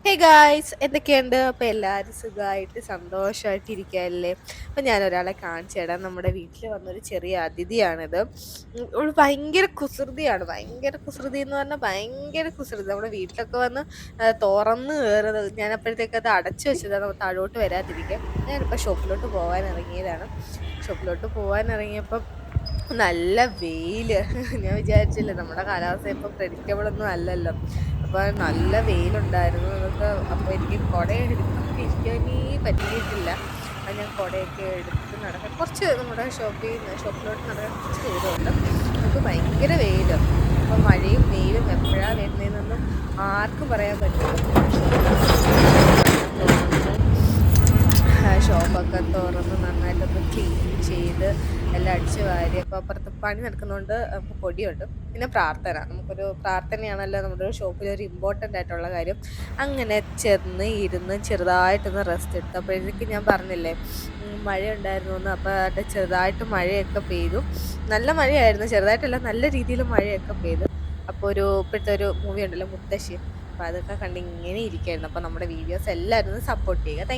Hey guys എന്തൊക്കെയുണ്ട്? അപ്പോൾ എല്ലാവരും സുഖമായിട്ട് സന്തോഷമായിട്ട് ഇരിക്കുകയല്ലേ? അപ്പോൾ ഞാനൊരാളെ കാണിച്ചു തരാം. നമ്മുടെ വീട്ടിൽ വന്നൊരു ചെറിയ അതിഥിയാണിത്. ഇവള് ഭയങ്കര കുസൃതിയാണ്. ഭയങ്കര കുസൃതി എന്ന് പറഞ്ഞാൽ ഭയങ്കര കുസൃതി. നമ്മുടെ വീട്ടിലൊക്കെ വന്ന് തുറന്ന് കയറുന്നത്. ഞാനപ്പോഴത്തേക്ക് അത് അടച്ചു വെച്ചതാണ് താഴോട്ട് വരാതിരിക്കാൻ. ഞാനിപ്പോൾ ഷോപ്പിലോട്ട് പോകാൻ ഇറങ്ങിയതാണ്. ഷോപ്പിലോട്ട് പോകാൻ ഇറങ്ങിയപ്പം നല്ല വെയില്. ഞാൻ വിചാരിച്ചില്ല, നമ്മുടെ കാലാവസ്ഥ ഇപ്പം പ്രെഡിക്റ്റബിൾ ഒന്നും അല്ലല്ലോ. അപ്പോൾ നല്ല വെയിലുണ്ടായിരുന്നു. നമുക്ക് അപ്പോൾ എനിക്ക് കുട എടുത്തൊക്കെ ഇരിക്കാനേ പറ്റിയിട്ടില്ല. അത് ഞാൻ കുടയൊക്കെ എടുത്ത് നടക്കാൻ കുറച്ച് നമ്മുടെ ഷോപ്പിലോട്ട് നടക്കാൻ കുറച്ച് ദൂരമുണ്ട്. നമുക്ക് ഭയങ്കര വെയില്. അപ്പോൾ മഴയും വെയിലും എപ്പോഴാണ് വരുന്നതെന്നൊന്നും ആർക്കും പറയാൻ പറ്റില്ല. ഷോപ്പൊക്കെ തുറന്ന് നന്നായിട്ടൊന്ന് ക്ലീൻ ചെയ്ത് എല്ലാം അടിച്ച് വാരി. അപ്പോൾ അപ്പുറത്ത് പണി നടക്കുന്നതുകൊണ്ട് നമുക്ക് പൊടിയുണ്ട്. പിന്നെ പ്രാർത്ഥന, നമുക്കൊരു പ്രാർത്ഥനയാണല്ലോ നമ്മുടെ ഷോപ്പിലൊരു ഇമ്പോർട്ടൻ്റ് ആയിട്ടുള്ള കാര്യം. അങ്ങനെ ചെന്ന് ഇരുന്ന് ചെറുതായിട്ടൊന്ന് റെസ്റ്റ് എടുത്തു. അപ്പോഴേക്ക് ഞാൻ പറഞ്ഞില്ലേ മഴ ഉണ്ടായിരുന്നു എന്ന്. അപ്പോൾ അവിടെ ചെറുതായിട്ട് മഴയൊക്കെ പെയ്തു. നല്ല മഴയായിരുന്നു, ചെറുതായിട്ടല്ല നല്ല രീതിയിൽ മഴയൊക്കെ പെയ്തു. അപ്പോൾ ഇപ്പോഴത്തെ ഒരു മൂവി ഉണ്ടല്ലോ മുത്തശ്ശി, അപ്പോൾ അതൊക്കെ കണ്ട് ഇങ്ങനെ ഇരിക്കുകയായിരുന്നു. അപ്പോൾ നമ്മുടെ വീഡിയോസ് എല്ലാവരും ഒന്ന് സപ്പോർട്ട് ചെയ്യുക.